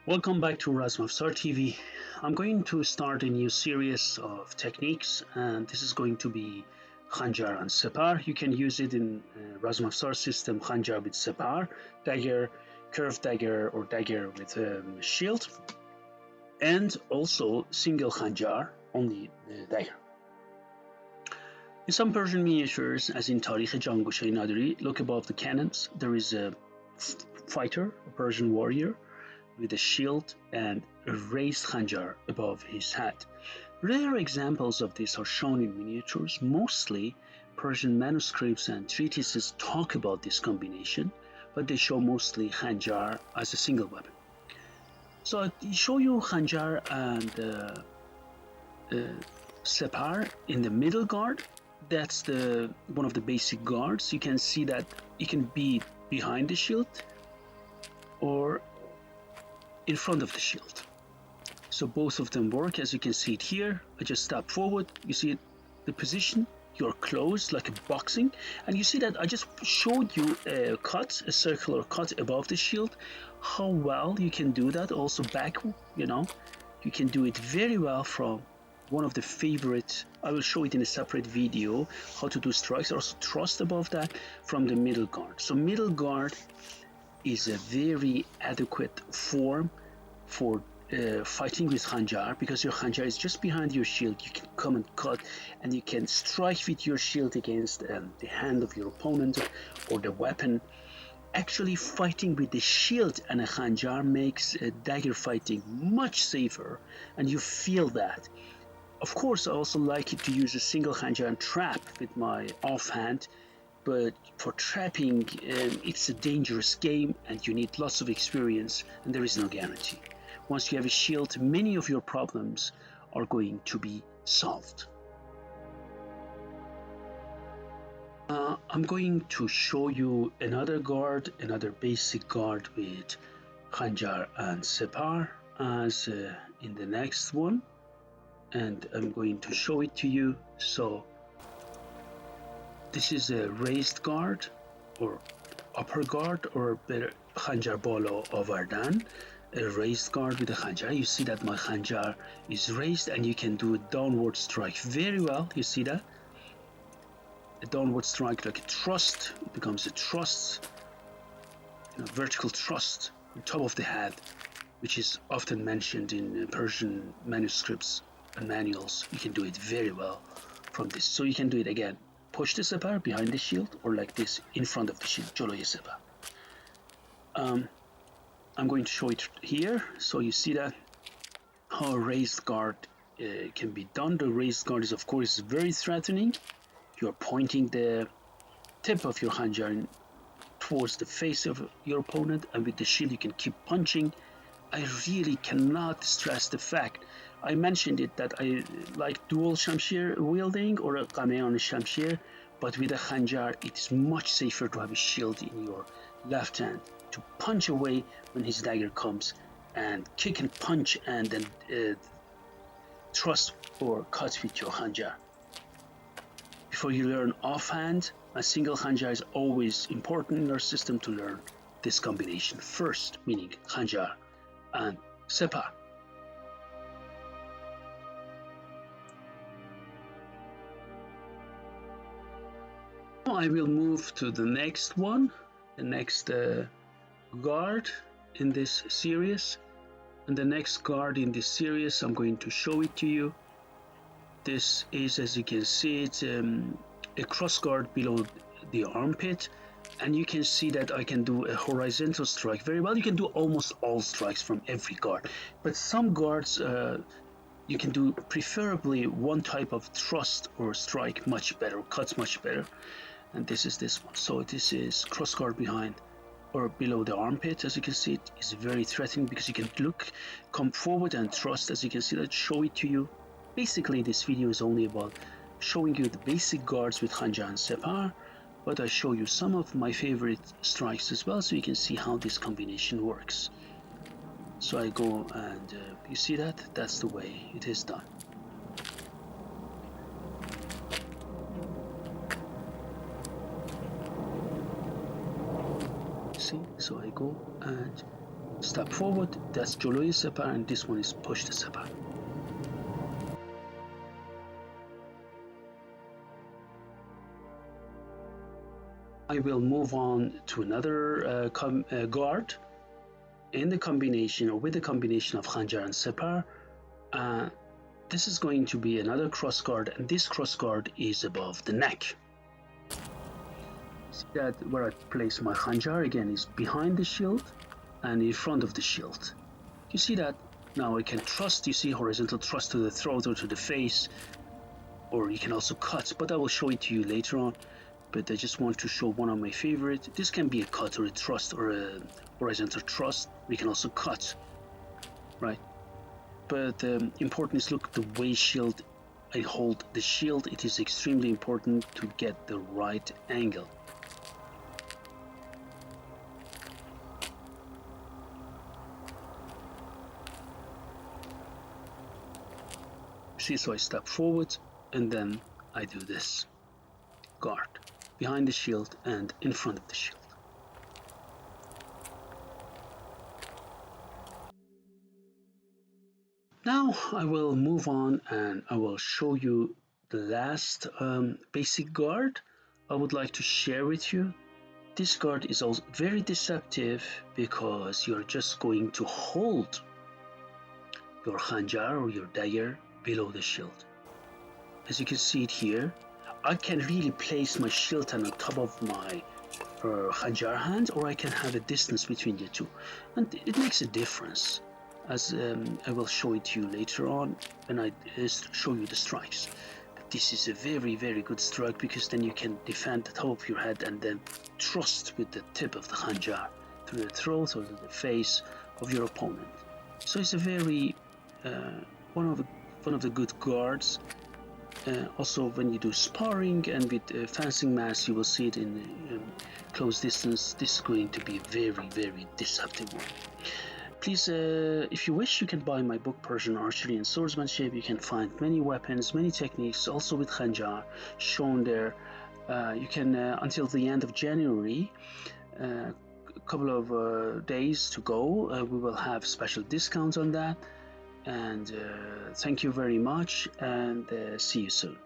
Welcome back to Razmavsar TV. I'm going to start a new series of techniques, and this is going to be Khanjar and Separ. You can use it in Razmavsar system, Khanjar with Separ, dagger, curved dagger, or dagger with shield, and also single Khanjar, only dagger. In some Persian miniatures, as in Tarikh Jangushay Nadiri, look above the cannons. There is a fighter, a Persian warrior, with a shield and a raised khanjar above his head. Rare examples of this are shown in miniatures. Mostly, Persian manuscripts and treatises talk about this combination, but they show mostly khanjar as a single weapon. So I show you khanjar and separ in the middle guard. That's one of the basic guards. You can see that it can be behind the shield or in front of the shield. So both of them work. As you can see it here, I just step forward. You see the position, you're close like a boxing, and you see that I just showed you a cut, a circular cut above the shield. How well you can do that also back, you can do it very well from one of the favorite, I will show it in a separate video, how to do strikes, also thrust above that from the middle guard. So middle guard is a very adequate form for fighting with khanjar, because your khanjar is just behind your shield. You can come and cut, and you can strike with your shield against the hand of your opponent or the weapon. Actually, fighting with the shield and a khanjar makes dagger fighting much safer, and you feel that. Of course, I also like it to use a single khanjar and trap with my offhand, but for trapping, it's a dangerous game and you need lots of experience, and there is no guarantee. Once you have a shield, many of your problems are going to be solved. I'm going to show you another guard, another basic guard with Khanjar and Separ as in the next one, and I'm going to show it to you. So this is a raised guard or upper guard, or better Khanjar bolo avardan, a raised guard with a khanjar. You see that my khanjar is raised, and you can do a downward strike very well. You see that? A downward strike like a thrust. It becomes a thrust, vertical thrust on top of the head, which is often mentioned in Persian manuscripts and manuals. You can do it very well from this. So you can do it again. Push the separ behind the shield, or like this in front of the shield, joloye separ. I'm going to show it here. So you see that how a raised guard can be done. The raised guard is, of course, very threatening. You're pointing the tip of your khanjar towards the face of your opponent, and with the shield you can keep punching. I really cannot stress the fact, I mentioned it, that I like dual shamshir wielding or a qamean shamshir, but with a khanjar it's much safer to have a shield in your left hand to punch away when his dagger comes, and kick and punch, and then thrust or cut with your khanjar. Before you learn offhand, a single khanjar is always important in our system to learn this combination first, meaning khanjar and separ. Now I will move to the next one, the next guard in this series. And the next guard in this series, I'm going to show it to you. This is, as you can see, it's a crossguard below the armpit, and you can see that I can do a horizontal strike very well. You can do almost all strikes from every guard, but some guards you can do preferably one type of thrust or strike much better, cuts much better, and this is this one. So this is crossguard behind or below the armpit. As you can see, it is very threatening because you can come forward and thrust. As you can see, that show it to you. Basically, this video is only about showing you the basic guards with Khanjar and Separ, but I show you some of my favorite strikes as well, so you can see how this combination works. So I go and you see that? That's the way it is done. See? So I go and step forward, that's جلوی سپر, and this one is پشت سپر. I will move on to another guard in the combination, or with the combination of Khanjar and Separ. This is going to be another crossguard, and this crossguard is above the neck. See that where I place my Khanjar again is behind the shield and in front of the shield. You see that now I can thrust, you see horizontal thrust to the throat or to the face, or you can also cut, but I will show it to you later on. But I just want to show one of my favorite. This can be a cut or a thrust or a horizontal thrust. We can also cut, right? But important is look the way shield I hold the shield. It is extremely important to get the right angle. See, so I step forward and then I do this guard behind the shield and in front of the shield. Now I will move on and I will show you the last basic guard I would like to share with you. This guard is also very deceptive because you're just going to hold your Khanjar or your dagger below the shield. As you can see it here, I can really place my shield on top of my Khanjar hand, or I can have a distance between the two, and it makes a difference, as I will show it to you later on when I show you the strikes. But this is a very, very good strike because then you can defend the top of your head and then thrust with the tip of the Khanjar through the throat or the face of your opponent. So it's a very one of the good guards. Also, when you do sparring and with fencing mask, you will see it in close distance. This is going to be a very, very deceptive one. Please, if you wish, you can buy my book Persian Archery and Swordsmanship. You can find many weapons, many techniques, also with Khanjar shown there. You can, until the end of January, a couple of days to go, we will have special discounts on that. And thank you very much, and see you soon.